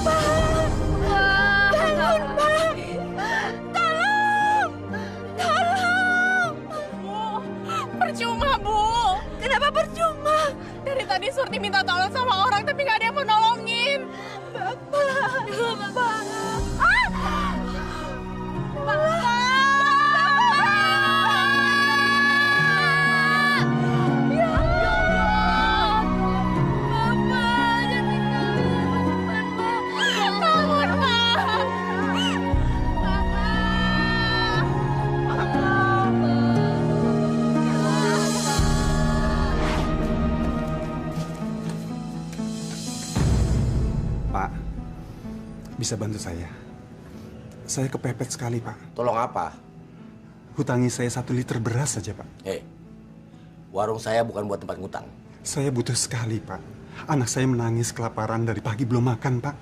Pak. Bangun, Pak. Tolong. Tolong. Bu, percuma, Bu. Kenapa percuma? Dari tadi Surti minta tolong sama orang, tapi nggak ada yang mau nolongin. Bapak. Bapak. Pak, bisa bantu saya? Saya kepepet sekali, Pak. Tolong apa? Hutangi saya 1 liter beras saja, Pak. Hei, warung saya bukan buat tempat ngutang. Saya butuh sekali, Pak. Anak saya menangis kelaparan dari pagi belum makan, Pak.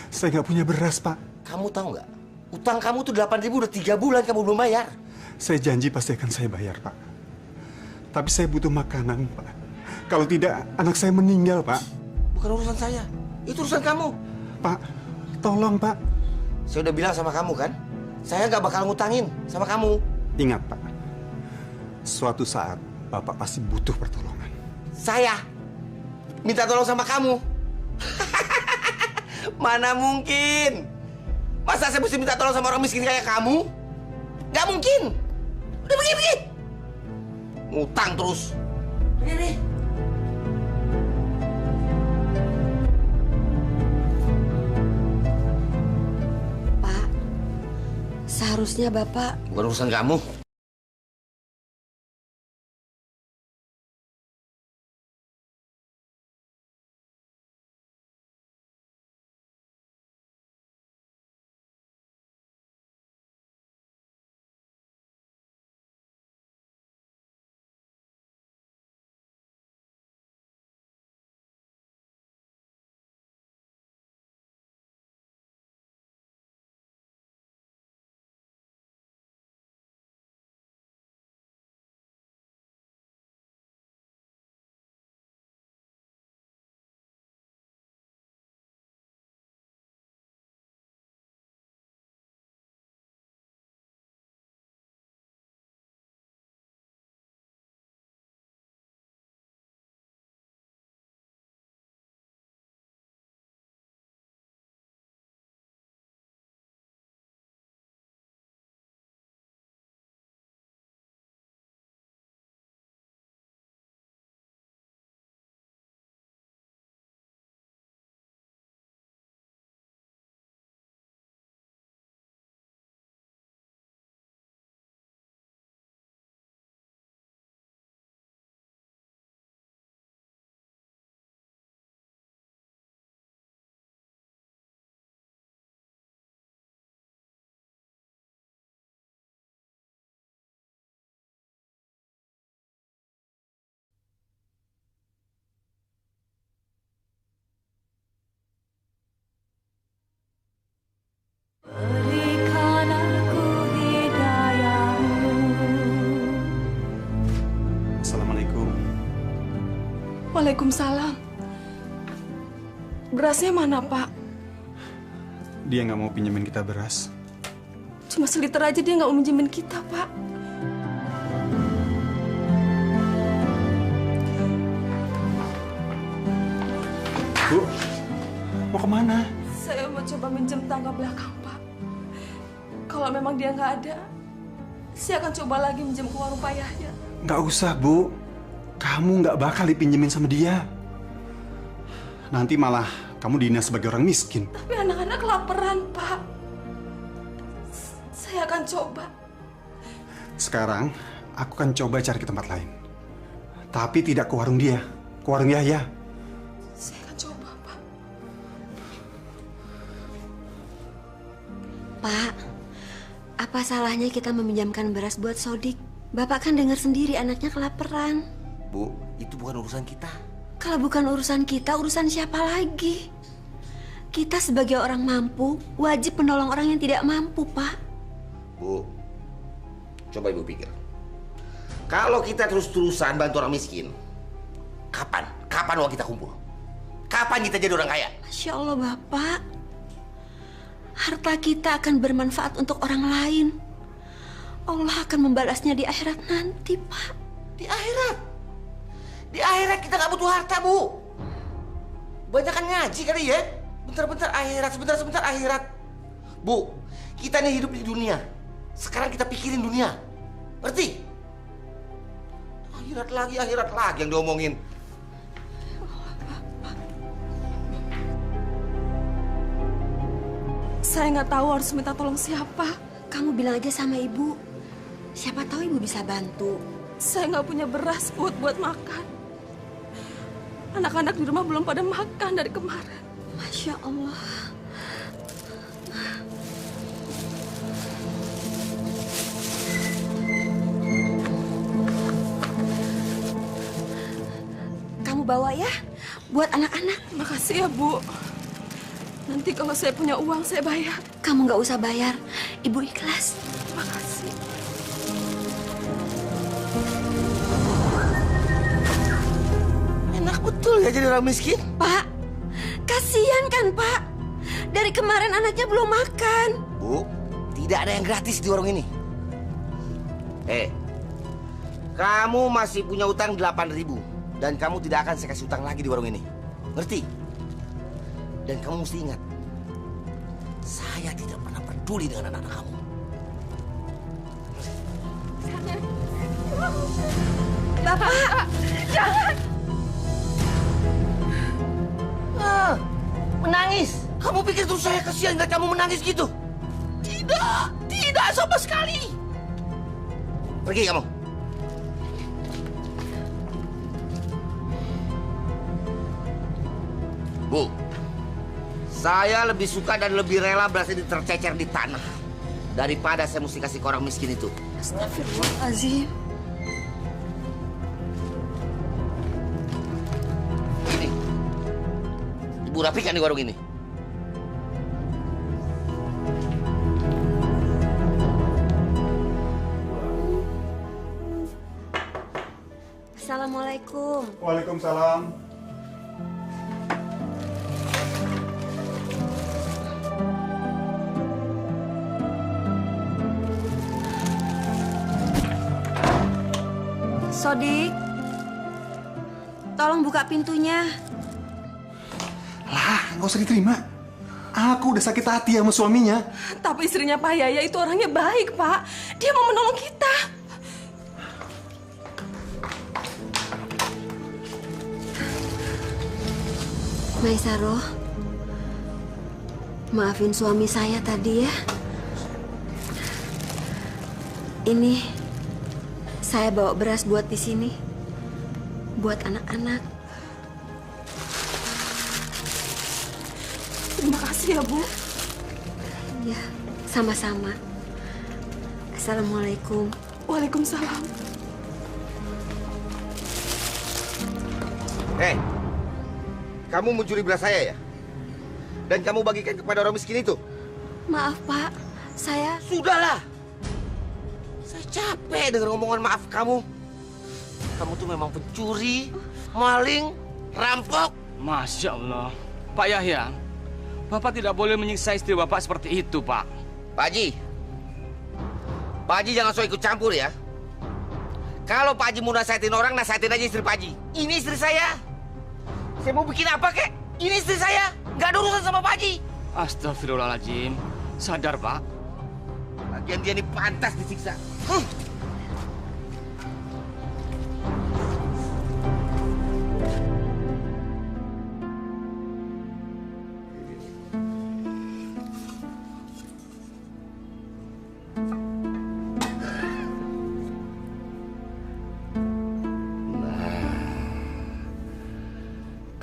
Saya nggak punya beras, Pak. Kamu tahu nggak? Utang kamu tuh 8.000 udah 3 bulan kamu belum bayar. Saya janji pasti akan saya bayar, Pak. Tapi saya butuh makanan, Pak. Kalau tidak, anak saya meninggal, Pak. Bukan urusan saya. Itu urusan kamu. Pak, tolong, Pak. Saya udah bilang sama kamu kan, saya nggak bakal ngutangin sama kamu. Ingat, Pak. Suatu saat, Bapak pasti butuh pertolongan. Saya minta tolong sama kamu. Mana mungkin? Masa saya mesti minta tolong sama orang miskin kayak kamu? Nggak mungkin. Udah pergi. Ngutang terus. Pergi. Seharusnya Bapak... Bukan urusan kamu. Berikan aku hidayahmu. Assalamualaikum. Waalaikumsalam. Berasnya mana, Pak? Dia nggak mau pinjemin kita beras. Cuma seliter aja dia nggak mau minjemin kita, Pak. Bu, mau kemana? Saya mau coba minjem tangga belakang, Pak. Kalau memang dia nggak ada, saya akan coba lagi minjem ke warung Pak Yahya. Nggak usah, Bu. Kamu nggak bakal dipinjemin sama dia. Nanti malah kamu dihina sebagai orang miskin. Tapi anak-anak kelaparan, Pak. Saya akan coba. Sekarang, aku akan coba cari ke tempat lain. Tapi tidak ke warung dia, ke warung Yahya. Saya akan coba, Pak. Pak, apa salahnya kita meminjamkan beras buat Sodik? Bapak kan dengar sendiri anaknya kelaparan. Bu, itu bukan urusan kita. Kalau bukan urusan kita, urusan siapa lagi? Kita sebagai orang mampu, wajib menolong orang yang tidak mampu, Pak. Bu, coba Ibu pikir. Kalau kita terus-terusan bantu orang miskin, kapan uang kita kumpul? Kapan kita jadi orang kaya? Masya Allah, Bapak. Harta kita akan bermanfaat untuk orang lain. Allah akan membalasnya di akhirat nanti, Pak. Di akhirat? Di akhirat kita nggak butuh harta, Bu. Banyakan ngaji kali ya. Bentar-bentar akhirat, sebentar-sebentar akhirat. Bu, kita nih hidup di dunia. Sekarang kita pikirin dunia. Ngerti? Akhirat lagi yang diomongin. Saya nggak tahu harus minta tolong siapa. Kamu bilang aja sama ibu. Siapa tahu ibu bisa bantu. Saya nggak punya beras buat makan. Anak-anak di rumah belum pada makan dari kemarin. Masya Allah. Kamu bawa ya, buat anak-anak. Makasih ya, Bu. Nanti kalau saya punya uang, saya bayar. Kamu nggak usah bayar, ibu ikhlas. Makasih. Enak betul ya jadi orang miskin. Pak, kasihan kan Pak? Dari kemarin anaknya belum makan. Bu, tidak ada yang gratis di warung ini. Kamu masih punya utang 8.000 dan kamu tidak akan saya kasih utang lagi di warung ini. Ngerti? Dan kamu mesti ingat, saya tidak pernah peduli dengan anak-anak kamu. Bapak, Jangan! Menangis? Kamu pikir terus saya kasihan nggak kamu menangis gitu? Tidak sama sekali. Pergi kamu. Bu, saya lebih suka dan lebih rela berasnya tercecer di tanah daripada saya mesti kasih ke orang miskin itu. Astagfirullahaladzim. Ini, Ibu rapikan di warung ini. Assalamualaikum. Waalaikumsalam. Sodik, tolong buka pintunya. Lah, nggak usah diterima. Aku udah sakit hati sama suaminya. Tapi istrinya Pak Yaya itu orangnya baik, Pak. Dia mau menolong kita. Maisaroh, maafin suami saya tadi ya. Ini saya bawa beras buat di sini, buat anak-anak. Terima kasih ya, Bu. Ya, sama-sama. Assalamualaikum. Waalaikumsalam. Kamu mencuri beras saya ya? Dan kamu bagikan kepada orang miskin itu? Maaf Pak, saya... Sudahlah. Saya capek dengar omongan maaf kamu. Kamu tuh memang pencuri, maling, rampok. Masya Allah. Pak Yahya, Bapak tidak boleh menyiksa istri Bapak seperti itu, Pak. Pak Haji jangan so ikut campur ya. Kalau Pak Haji mau nasihatin orang, nasihatin aja istri Pak Haji. Ini istri saya. Saya mau bikin apa, kek? Ini istri saya. Nggak ada urusan sama Pak Haji. Astagfirullahaladzim. Sadar, Pak. Lagian dia ini pantas disiksa.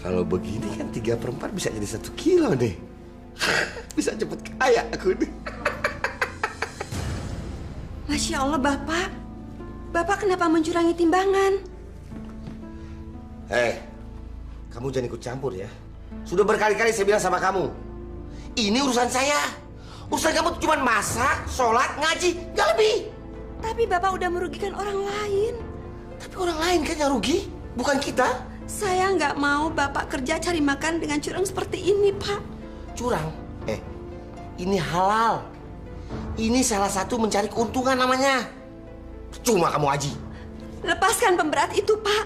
Kalau begini kan 3/4 bisa jadi 1 kilo nih. Bisa cepet kaya aku nih. Masya Allah Bapak. Bapak kenapa mencurangi timbangan? Kamu jangan ikut campur ya. Sudah berkali-kali saya bilang sama kamu. Ini urusan saya. Urusan kamu cuma masak, sholat, ngaji, nggak lebih. Tapi Bapak udah merugikan orang lain. Tapi orang lain kan yang rugi, bukan kita. Saya nggak mau Bapak kerja cari makan dengan curang seperti ini, Pak. Curang? Ini halal. Ini salah satu mencari keuntungan namanya. Cuma kamu Haji. Lepaskan pemberat itu, Pak.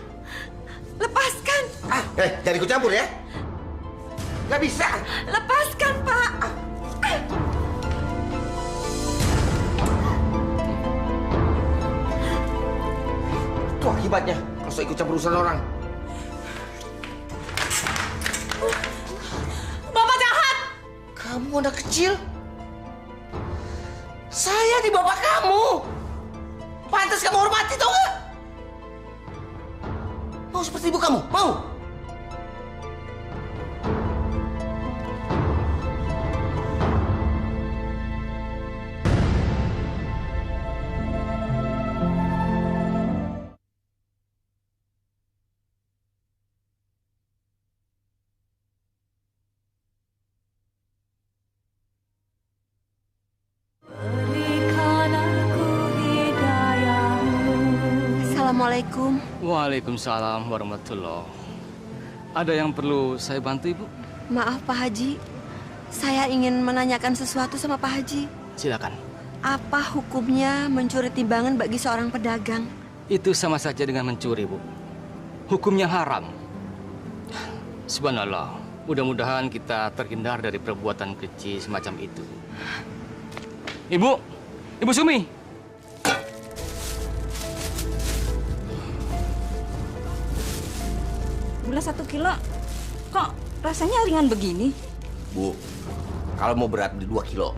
Lepaskan. Jangan ikut campur ya. Nggak bisa. Lepaskan, Pak. Itu akibatnya kalau saya ikut campur urusan orang. Bapak jahat! Kamu anak kecil. Saya di bapak kamu. Pantas kamu hormati, tau nggak? Mau seperti ibu kamu? Mau? Assalamualaikum. Waalaikumsalam warahmatullahi. Ada yang perlu saya bantu, Ibu? Maaf, Pak Haji. Saya ingin menanyakan sesuatu sama Pak Haji. Silakan. Apa hukumnya mencuri timbangan bagi seorang pedagang? Itu sama saja dengan mencuri, Bu. Hukumnya haram. Subhanallah. Mudah-mudahan kita terhindar dari perbuatan keji semacam itu. Ibu Sumi. Gula 1 kilo, kok rasanya ringan begini? Bu, kalau mau berat beli 2 kilo.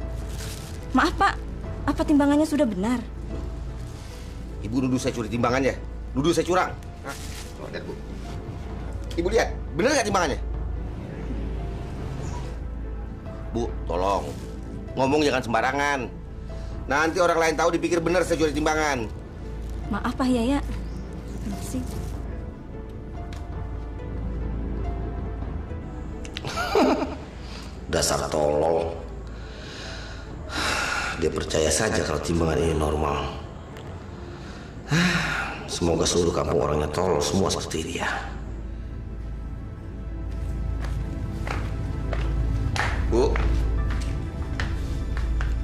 Maaf Pak, apa timbangannya sudah benar? Ibu nuduh saya curi timbangannya? Nuduh saya curang? Hah? Oh, lihat, Bu. Ibu lihat, bener nggak timbangannya? Bu, tolong. Ngomong jangan sembarangan. Nanti orang lain tahu dipikir bener saya curi timbangan. Maaf Pak Yaya. Permisi. Dasar tolol. Dia percaya saja kalau timbangan ini normal. Semoga seluruh kampung orangnya tolol semua seperti dia. Bu.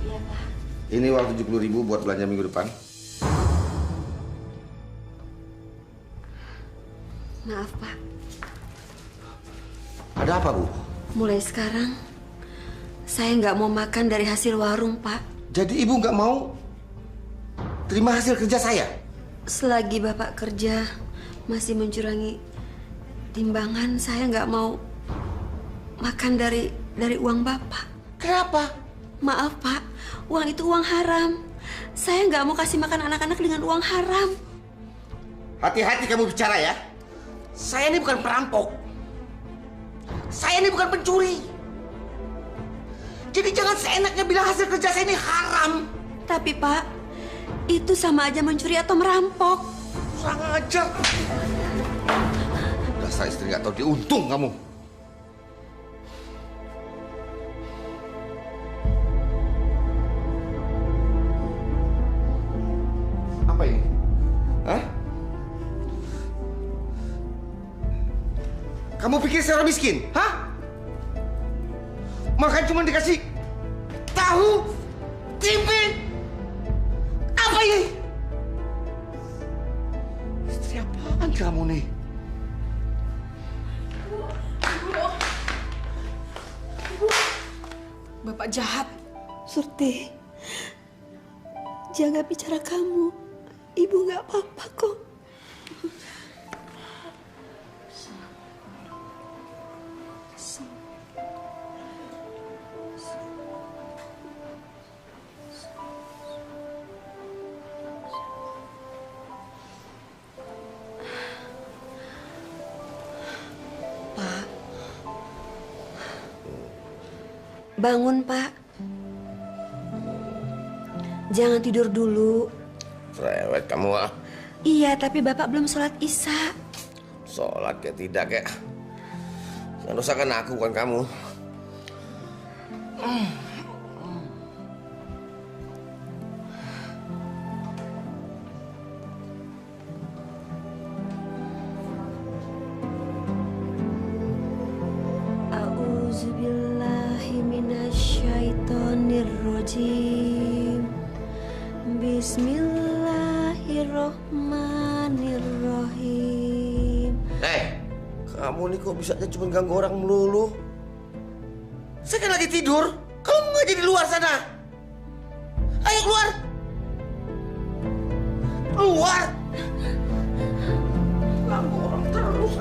Iya, Pak. Ini uang 70.000 buat belanja minggu depan. Maaf, Pak. Ada apa, Bu? Mulai sekarang, saya nggak mau makan dari hasil warung, Pak. Jadi Ibu nggak mau terima hasil kerja saya? Selagi Bapak kerja masih mencurangi timbangan, saya nggak mau makan dari uang Bapak. Kenapa? Maaf, Pak. Uang itu uang haram. Saya nggak mau kasih makan anak-anak dengan uang haram. Hati-hati kamu bicara ya. Saya ini bukan perampok. Saya ini bukan pencuri. Jadi jangan seenaknya bilang hasil kerja saya ini haram. Tapi, Pak, itu sama aja mencuri atau merampok. Kurang ajar. Dasar istri nggak tahu diuntung kamu. Apa ini? Hah? Kamu pikir saya orang miskin? Hah? Makan cuma dikasih tahu, tempe. Apa ini? Istri apaan kamu nih? Bapak jahat. Surti, jaga bicara kamu. Ibu nggak apa-apa kok. Pak, bangun, Pak. Jangan tidur dulu. Cerewet kamu ah. Iya, tapi Bapak belum sholat Isya. Sholat kayak tidak kayak. Yang dosa kan aku bukan kamu. Kamu nih kok bisanya cuma ganggu orang melulu? Saya kan lagi tidur. Kamu nggak di luar sana? Ayo keluar! Keluar! Ganggu orang terus.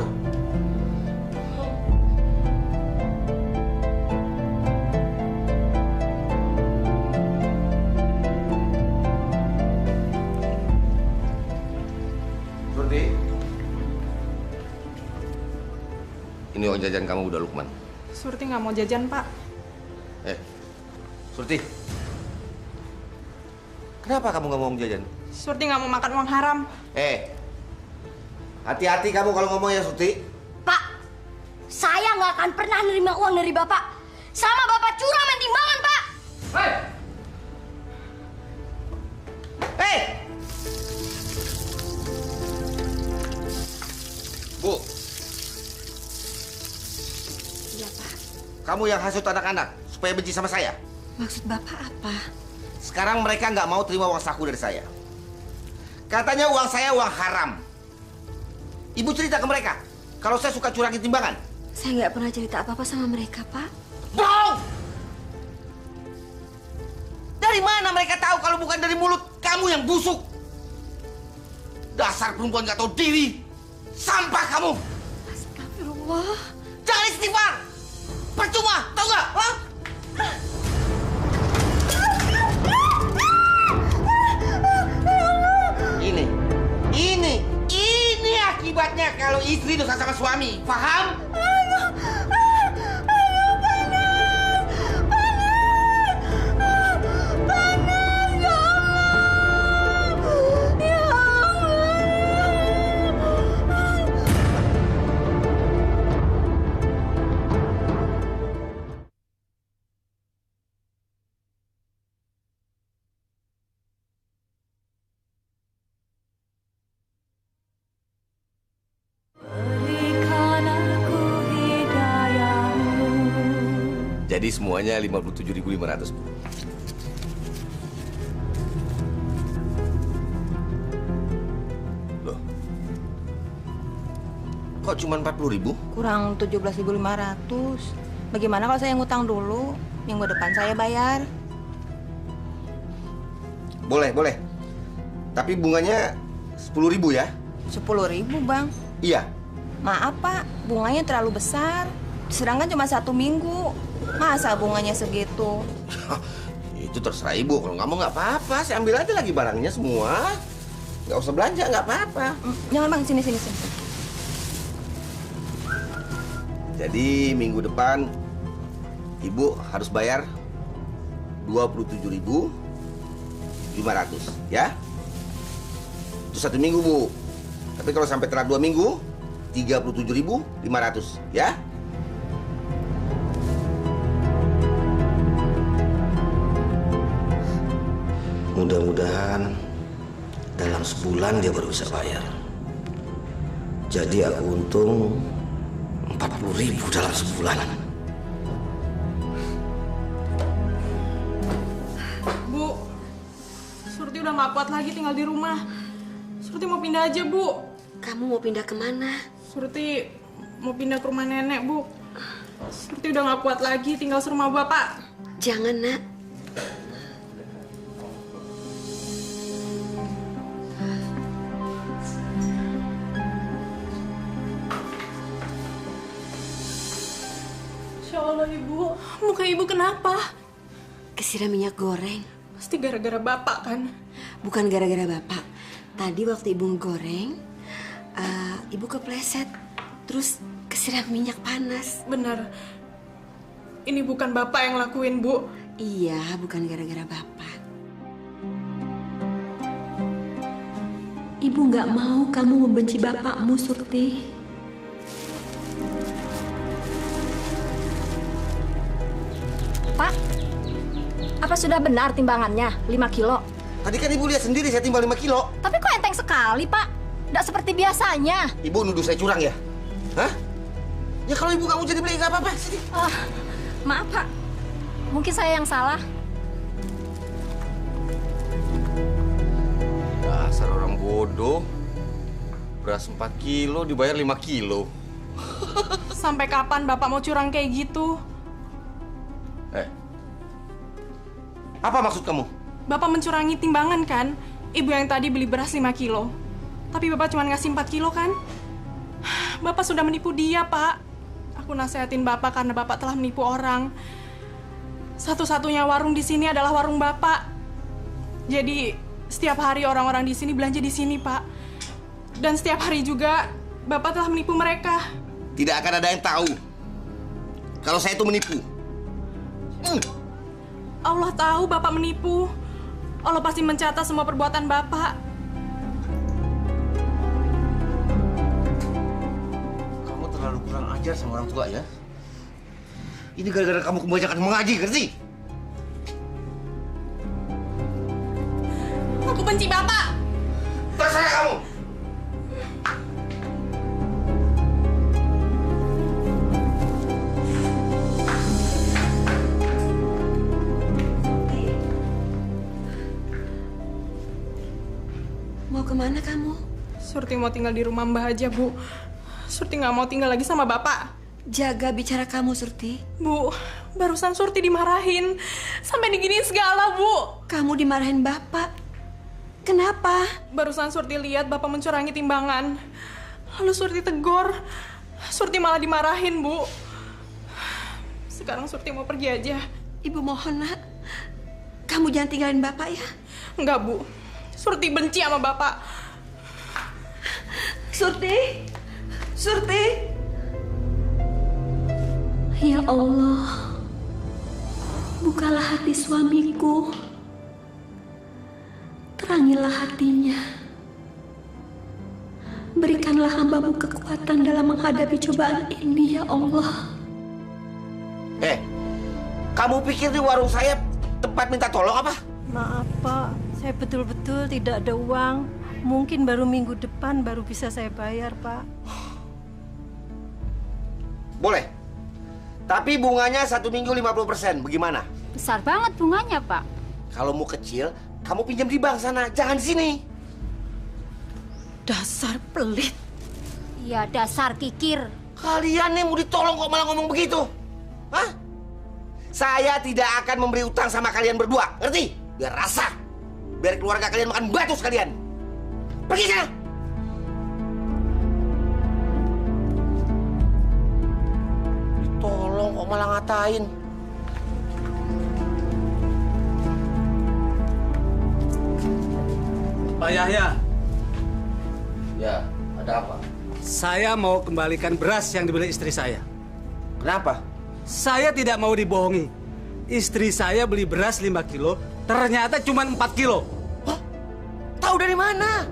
Surti, ini uang jajan kamu udah Lukman. Surti nggak mau jajan, Pak. Surti, kenapa kamu nggak mau jajan? Surti nggak mau makan uang haram. Hati-hati kamu kalau ngomong ya, Surti. Pak, saya nggak akan pernah nerima uang dari Bapak. Sama Bapak curang main timbangan, Pak. Hei! Bu. Iya, Pak. Kamu yang hasut anak-anak supaya benci sama saya. Maksud Bapak apa? Sekarang mereka nggak mau terima uang saku dari saya. Katanya uang saya uang haram. Ibu cerita ke mereka kalau saya suka curangin timbangan. Saya nggak pernah cerita apa-apa sama mereka, Pak. Bohong! Dari mana mereka tahu kalau bukan dari mulut kamu yang busuk? Dasar perempuan nggak tahu diri. Sampah kamu. Astagfirullah. Jangan istighfar. Percuma, tahu nggak? Hah? Ini akibatnya kalau istri dosa sama suami. Paham? Jadi semuanya 57.500, Bu. Loh. Kok cuma 40.000? Kurang 17.500. Bagaimana kalau saya ngutang dulu? Minggu depan saya bayar. Boleh, boleh. Tapi bunganya 10.000 ya? 10.000, Bang. Iya. Maaf, Pak. Bunganya terlalu besar. Sedangkan cuma 1 minggu. Masa bunganya segitu? Itu terserah Ibu. Kalau nggak mau nggak apa-apa. Saya ambil aja lagi barangnya semua. Nggak usah belanja, nggak apa-apa. Jangan, Bang. Sini. Jadi minggu depan Ibu harus bayar 27.500 ya. Itu 1 minggu, Bu. Tapi kalau sampai telat 2 minggu 37.500 ya. Mudah-mudahan dalam sebulan dia baru bisa bayar. Jadi aku untung 40.000 dalam sebulan. Bu, Surti udah nggak kuat lagi tinggal di rumah. Surti mau pindah aja, Bu. Kamu mau pindah kemana? Surti mau pindah ke rumah nenek, Bu. Surti udah nggak kuat lagi tinggal serumah Bapak. Jangan, Nak. Insya Allah, Ibu. Muka Ibu kenapa? Kesiram minyak goreng. Pasti gara-gara Bapak, kan? Bukan gara-gara Bapak. Tadi waktu Ibu goreng, Ibu kepleset. Terus kesiram minyak panas. Benar. Ini bukan Bapak yang lakuin, Bu. Iya, bukan gara-gara Bapak. Ibu nggak mau kamu membenci Bapakmu, Surti. Pak, apa sudah benar timbangannya 5 kilo? Tadi kan Ibu lihat sendiri saya timbang 5 kilo. Tapi kok enteng sekali, Pak? Nggak seperti biasanya. Ibu nuduh saya curang ya? Hah? Ya kalau Ibu nggak mau jadi beli nggak apa-apa. Sini. Maaf, Pak. Mungkin saya yang salah. Dasar orang bodoh. Beras 4 kilo dibayar 5 kilo. Sampai kapan Bapak mau curang kayak gitu? Apa maksud kamu? Bapak mencurangi timbangan kan? Ibu yang tadi beli beras 5 kilo. Tapi Bapak cuma ngasih 4 kilo kan? Bapak sudah menipu dia, Pak. Aku nasehatin Bapak karena Bapak telah menipu orang. Satu-satunya warung di sini adalah warung Bapak. Jadi, setiap hari orang-orang di sini belanja di sini, Pak. Dan setiap hari juga Bapak telah menipu mereka. Tidak akan ada yang tahu kalau saya itu menipu. Allah tahu Bapak menipu. Allah pasti mencatat semua perbuatan Bapak. Kamu terlalu kurang ajar sama orang tua ya. Ini gara-gara kamu kebanyakan mengaji, ngerti? Aku benci Bapak. Terserah kamu. Mau kemana kamu? Surti mau tinggal di rumah Mbah aja, Bu. Surti nggak mau tinggal lagi sama Bapak. Jaga bicara kamu, Surti. Bu, barusan Surti dimarahin. Sampai diginiin segala, Bu. Kamu dimarahin Bapak. Kenapa? Barusan Surti lihat Bapak mencurangi timbangan. Lalu Surti tegur. Surti malah dimarahin, Bu. Sekarang Surti mau pergi aja. Ibu mohon, Nak. Kamu jangan tinggalin Bapak ya. Enggak, Bu. Surti benci sama Bapak. Surti. Surti. Ya Allah. Bukalah hati suamiku. Terangilah hatinya. Berikanlah hamba-Mu kekuatan dalam menghadapi cobaan ini, ya Allah. Kamu pikir di warung saya tempat minta tolong apa? Maaf, Pak. Saya betul-betul tidak ada uang. Mungkin baru minggu depan baru bisa saya bayar, Pak. Boleh. Tapi bunganya 1 minggu 50%. Bagaimana? Besar banget bunganya, Pak. Kalau mau kecil, kamu pinjam di bank sana, jangan di sini. Dasar pelit. Iya, dasar kikir. Kalian yang mau ditolong kok malah ngomong begitu? Hah? Saya tidak akan memberi utang sama kalian berdua, ngerti? Biar rasa. Biar keluarga kalian makan batu sekalian. Pergi sana! Ditolong kok malah ngatain. Pak Yahya. Ya, ada apa? Saya mau kembalikan beras yang dibeli istri saya. Kenapa? Saya tidak mau dibohongi. Istri saya beli beras 5 kilo, ternyata cuma 4 kilo. Hah? Tahu dari mana?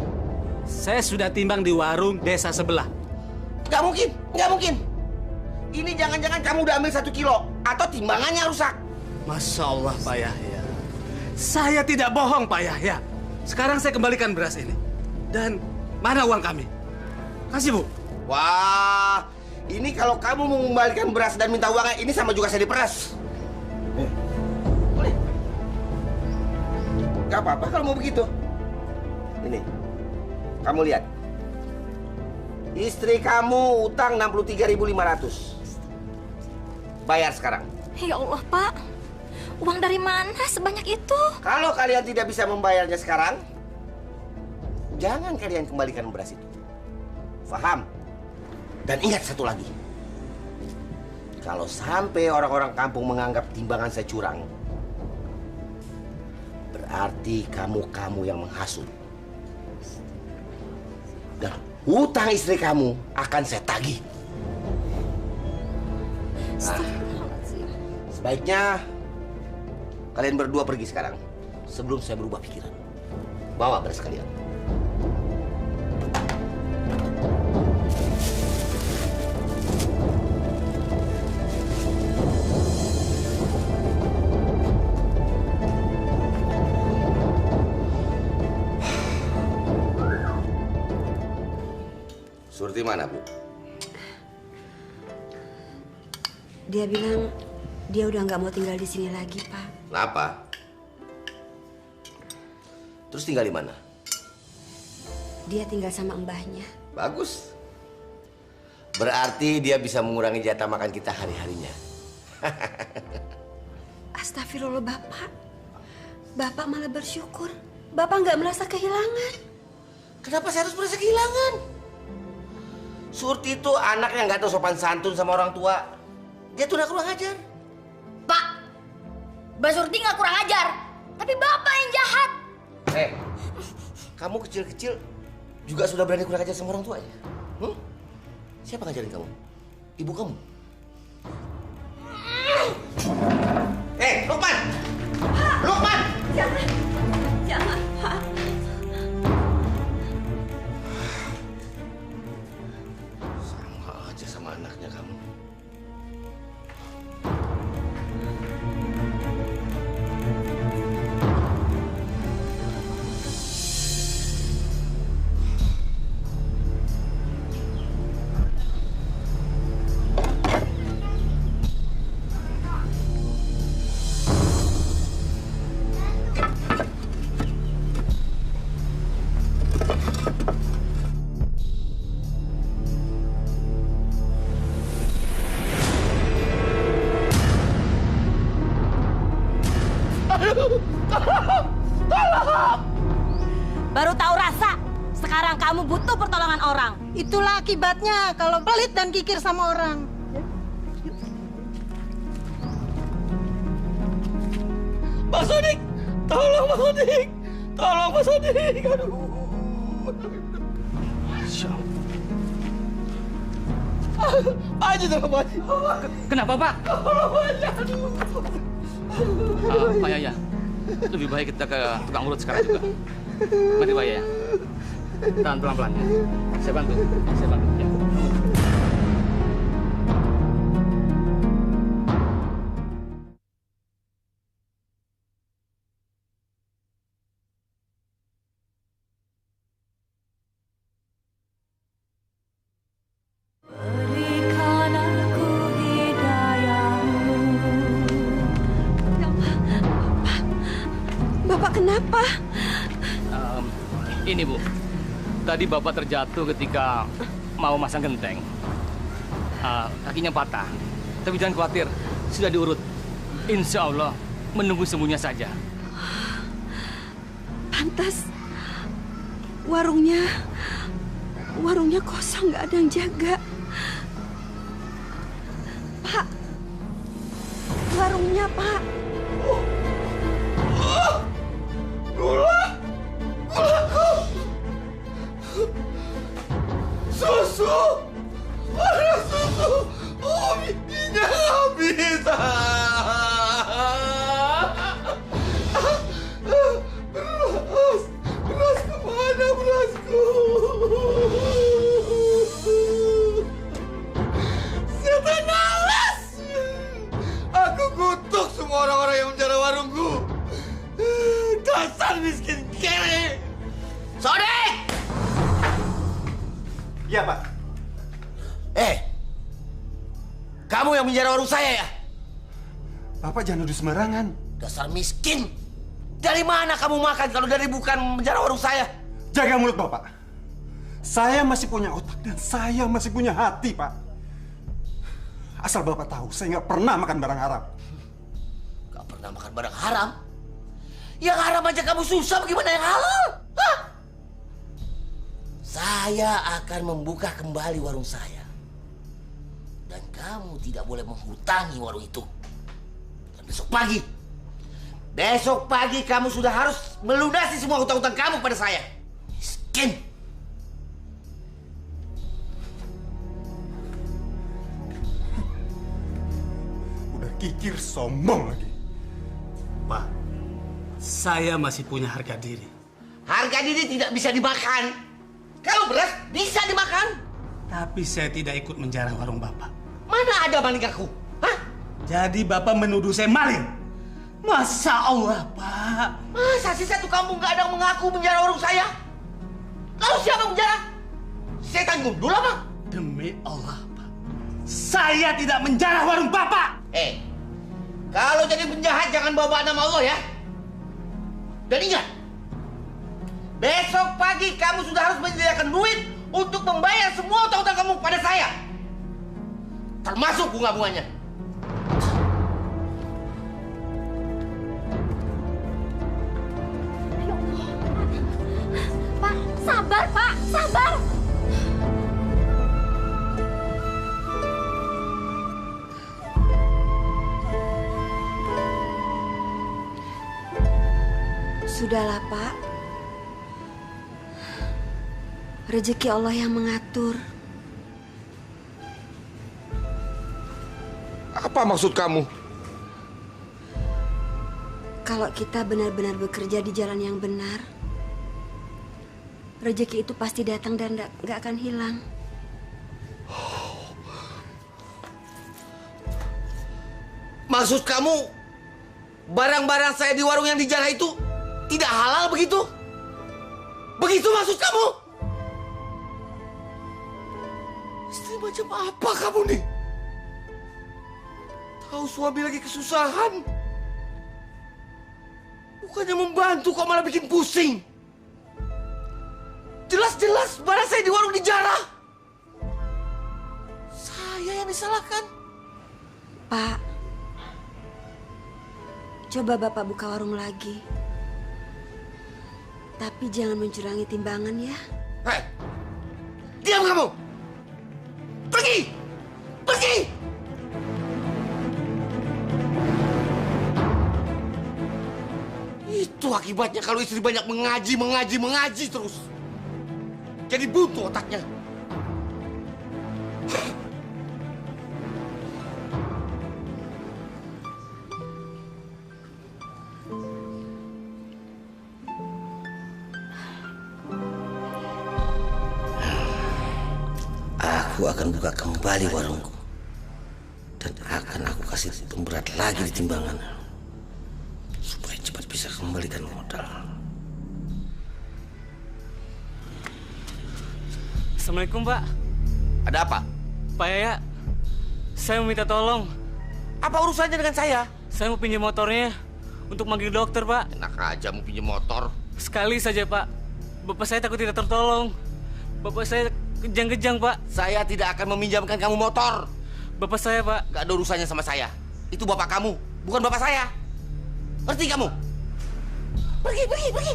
Saya sudah timbang di warung desa sebelah. Nggak mungkin, nggak mungkin. Ini jangan-jangan kamu udah ambil 1 kilo atau timbangannya rusak. Masya Allah, Pak Yahya. Saya tidak bohong, Pak Yahya. Sekarang saya kembalikan beras ini. Dan mana uang kami? Kasih, Bu. Wah, ini kalau kamu mau mengembalikan beras dan minta uangnya, ini sama juga saya diperas. Boleh. Gak apa-apa kalau mau begitu. Ini, kamu lihat. Istri kamu utang 63.500. Bayar sekarang. Ya Allah, Pak. Uang dari mana sebanyak itu? Kalau kalian tidak bisa membayarnya sekarang, jangan kalian kembalikan beras itu. Faham? Dan ingat satu lagi. Kalau sampai orang-orang kampung menganggap timbangan saya curang, berarti kamu yang menghasut. Dan hutang istri kamu akan saya tagih. Nah, sebaiknya kalian berdua pergi sekarang sebelum saya berubah pikiran. Bawa beras kalian. Surti mana, Bu? Dia bilang dia udah nggak mau tinggal di sini lagi, Pak. Kenapa? Terus tinggal di mana? Dia tinggal sama mbahnya. Bagus. Berarti dia bisa mengurangi jatah makan kita hari-harinya. Astagfirullah Bapak. Bapak malah bersyukur. Bapak nggak merasa kehilangan. Kenapa saya harus merasa kehilangan? Surti itu anak yang nggak tahu sopan santun sama orang tua. Dia tuh udah kurang ajar. Pak, Mbak Surti nggak kurang ajar, tapi Bapak yang jahat. Kamu kecil-kecil juga sudah berani kurang ajar sama orang tua ya? Siapa ngajarin kamu? Ibu kamu? Lukman! Lukman! Jangan. Jangan, Pak. Sama aja sama anaknya kamu. Baru tahu rasa. Sekarang kamu butuh pertolongan orang. Itulah akibatnya kalau pelit dan kikir sama orang. Mas Sodik! Tolong Mas Sodik! Tolong Mas Sodik! Aduh. Pak Haji, tolong Pak Haji. Kenapa Pak? Tolong Pak Haji, aduh. Pak Yaya, lebih baik kita ke tukang urut sekarang juga. Mari Pak Yaya. Tahan pelan-pelan ya. Saya bantu. Saya bantu. Ya. Kenapa? Ini Bu, tadi Bapak terjatuh ketika mau masang genteng. Kakinya patah. Tapi jangan khawatir, sudah diurut. Insya Allah, menunggu sembuhnya saja. Pantas warungnya kosong, nggak ada yang jaga. Pak, warungnya Pak. Gulaku! Susu! Ada susu! Oh, minyak habis! Beras kemana berasku? Setan alas! Aku kutuk semua orang-orang yang menjara warungku. Dasar miskin kere! Sodik! Iya, Pak. Kamu yang menjara warung saya ya? Bapak jangan nuduh sembarangan. Dasar miskin! Dari mana kamu makan kalau dari bukan menjara warung saya? Jaga mulut Bapak. Saya masih punya otak dan saya masih punya hati, Pak. Asal Bapak tahu, saya nggak pernah makan barang haram. Nggak pernah makan barang haram? Yang haram aja kamu susah, bagaimana yang halal? Hah? Saya akan membuka kembali warung saya. Dan kamu tidak boleh menghutangi warung itu. Dan besok pagi kamu sudah harus melunasi semua hutang-hutang kamu pada saya. Miskin! Udah kikir, sombong lagi. Pak, saya masih punya harga diri. Harga diri tidak bisa dimakan. Kalau beras bisa dimakan. Tapi saya tidak ikut menjarah warung Bapak. Mana ada maling aku? Hah? Jadi Bapak menuduh saya maling? Masa Allah, Pak? Masa sih satu kampung gak ada yang mengaku menjarah warung saya? Lalu siapa yang menjarah? Saya tanggung dulu apa? Demi Allah, Pak. Saya tidak menjarah warung Bapak! Kalau jadi penjahat jangan bawa nama Allah ya. Dan ingat, besok pagi kamu sudah harus menyediakan duit untuk membayar semua utang-utang kamu pada saya. Termasuk bunga-bunganya. Pak, sabar Pak, sabar. Sudahlah, Pak. Rezeki Allah yang mengatur. Apa maksud kamu? Kalau kita benar-benar bekerja di jalan yang benar, rezeki itu pasti datang dan gak akan hilang. Maksud kamu, barang-barang saya di warung yang dijarah itu tidak halal begitu? Begitu maksud kamu? Istri macam apa kamu nih? Tahu suami lagi kesusahan. Bukannya membantu kok malah bikin pusing. Jelas-jelas barang saya di warung dijarah. Saya yang disalahkan. Pak, coba Bapak buka warung lagi. Tapi jangan mencurangi timbangan ya. Hei, diam kamu! Pergi! Pergi! Itu akibatnya kalau istri banyak mengaji terus. Jadi buntu otaknya. Aku akan buka kembali warungku. Dan akan aku kasih pemberat lagi di timbangan. Supaya cepat bisa kembalikan modal. Assalamualaikum, Pak. Ada apa? Pak Yaya, saya mau minta tolong. Apa urusannya dengan saya? Saya mau pinjam motornya untuk manggil dokter, Pak. Enak aja mau pinjam motor. Sekali saja, Pak. Bapak saya takut tidak tertolong. Bapak saya kejang-kejang, Pak. Saya tidak akan meminjamkan kamu motor. Bapak saya, Pak. Gak ada urusannya sama saya. Itu bapak kamu, bukan bapak saya. Ngerti kamu? Pergi, pergi, pergi.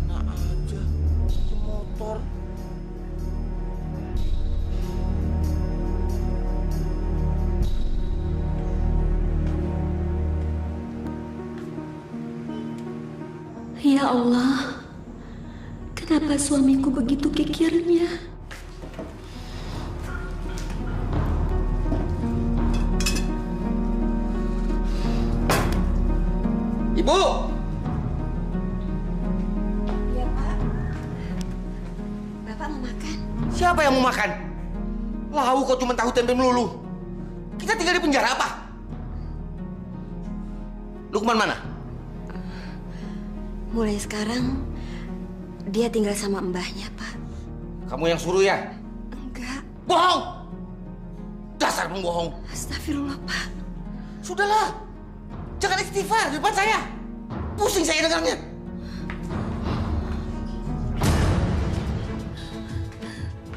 Enak aja, pinjam motor. Ya Allah, kenapa suamiku begitu kikirnya? Ibu! Ya, Pak. Bapak mau makan? Siapa yang mau makan? Lau kok cuma tahu tempe melulu. Kita tinggal di penjara apa? Lukman mana? Mulai sekarang, dia tinggal sama mbahnya, Pak. Kamu yang suruh ya? Enggak. Bohong! Dasar pembohong. Astagfirullah, Pak. Sudahlah. Jangan istighfar di depan saya. Pusing saya dengarnya.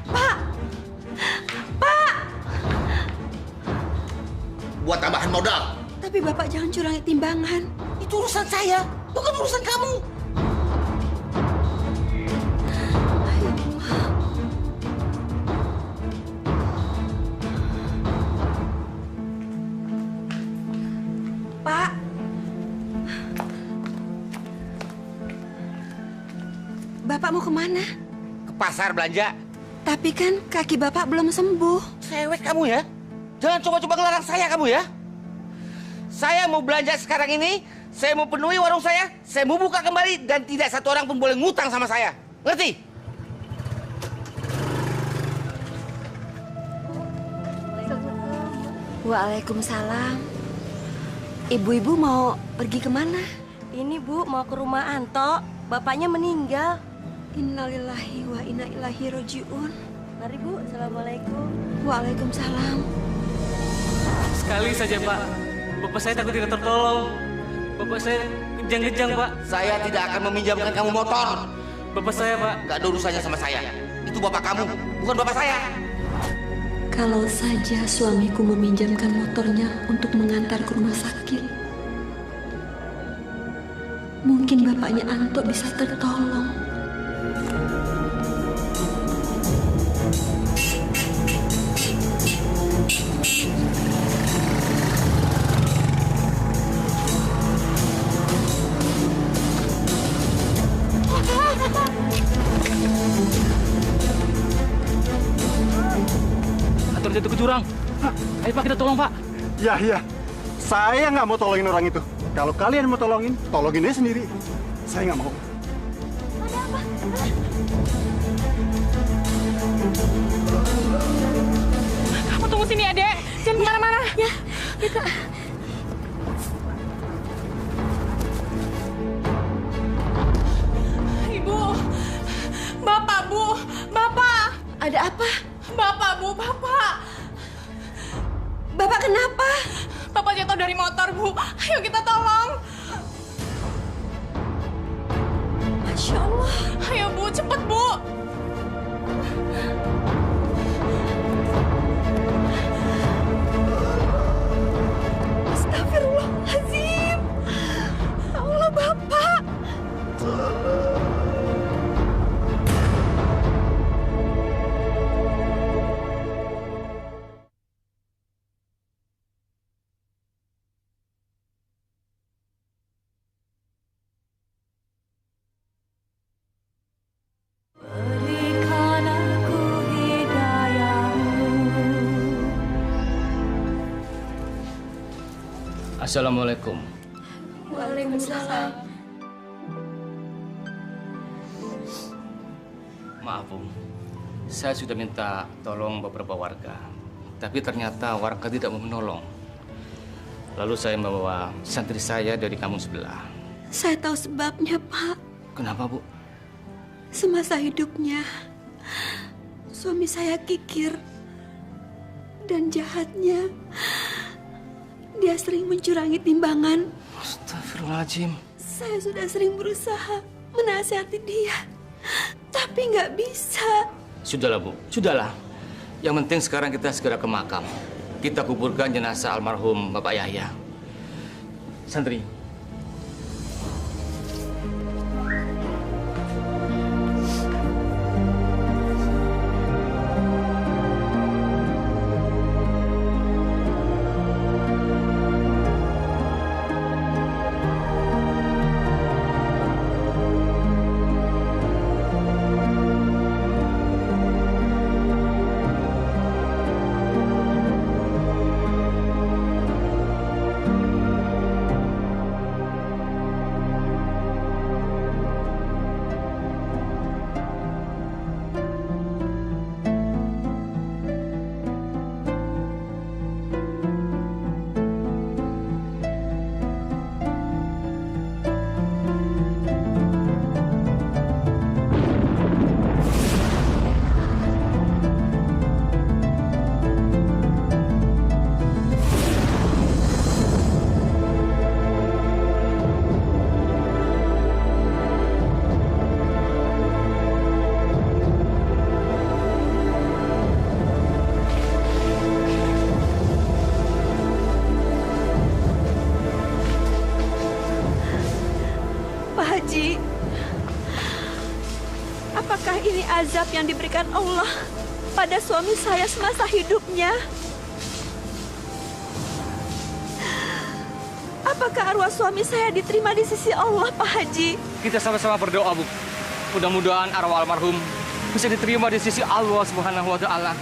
Pak! Pak! Buat tambahan modal. Tapi Bapak jangan curangi timbangan. Itu urusan saya, bukan urusan kamu. Pak! Bapak mau kemana? Ke pasar belanja. Tapi kan kaki Bapak belum sembuh. Cewek kamu ya. Jangan coba-coba ngelarang saya kamu ya. Saya mau belanja sekarang ini, saya mau penuhi warung saya mau buka kembali dan tidak satu orang pun boleh ngutang sama saya. Ngerti? Waalaikumsalam. Ibu-ibu mau pergi kemana? Ini Bu mau ke rumah Anto, bapaknya meninggal. Innalillahi wa inna ilaihi roji'un. Mari Bu, Assalamualaikum. Waalaikumsalam. Sekali saja, Pak. Bapak saya takut tidak tertolong. Bapak saya kejang-kejang, Pak. Saya tidak akan meminjamkan kamu motor. Bapak saya, Pak. Gak ada urusannya sama saya. Itu bapak kamu, bukan bapak saya. Kalau saja suamiku meminjamkan motornya untuk mengantar ke rumah sakit, mungkin bapaknya Anto bisa tertolong. Jatuh ke jurang. Ayo Pak, kita tolong Pak. Ya. Saya nggak mau tolongin orang itu. Kalau kalian mau tolongin aja sendiri. Saya nggak mau. Kamu tunggu sini ya, Dek. Jangan kemana-mana. Ya, Kak. Ibu. Bapak, Bu. Bapak. Ada apa? Bapak, Bu. Bapak. Bapak kenapa? Bapak jatuh dari motor, Bu. Ayo kita tolong. Masya Allah. Ayo, Bu. Cepet, Bu. Astagfirullahaladzim. Allah, Bapak. Assalamualaikum. Waalaikumsalam. Maaf Bu, saya sudah minta tolong beberapa warga, tapi ternyata warga tidak mau menolong. Lalu saya membawa santri saya dari kampung sebelah. Saya tahu sebabnya, Pak. Kenapa Bu? Semasa hidupnya, suami saya kikir dan jahatnya. Dia sering mencurangi timbangan. Astagfirullahaladzim. Saya sudah sering berusaha menasihati dia, tapi nggak bisa. Sudahlah Bu, sudahlah. Yang penting sekarang kita segera ke makam. Kita kuburkan jenazah almarhum Bapak Yahya. Santri. Apakah ini azab yang diberikan Allah pada suami saya semasa hidupnya? Apakah arwah suami saya diterima di sisi Allah, Pak Haji? Kita sama-sama berdoa, Bu. Mudah-mudahan arwah almarhum bisa diterima di sisi Allah Subhanahu wa Ta'ala.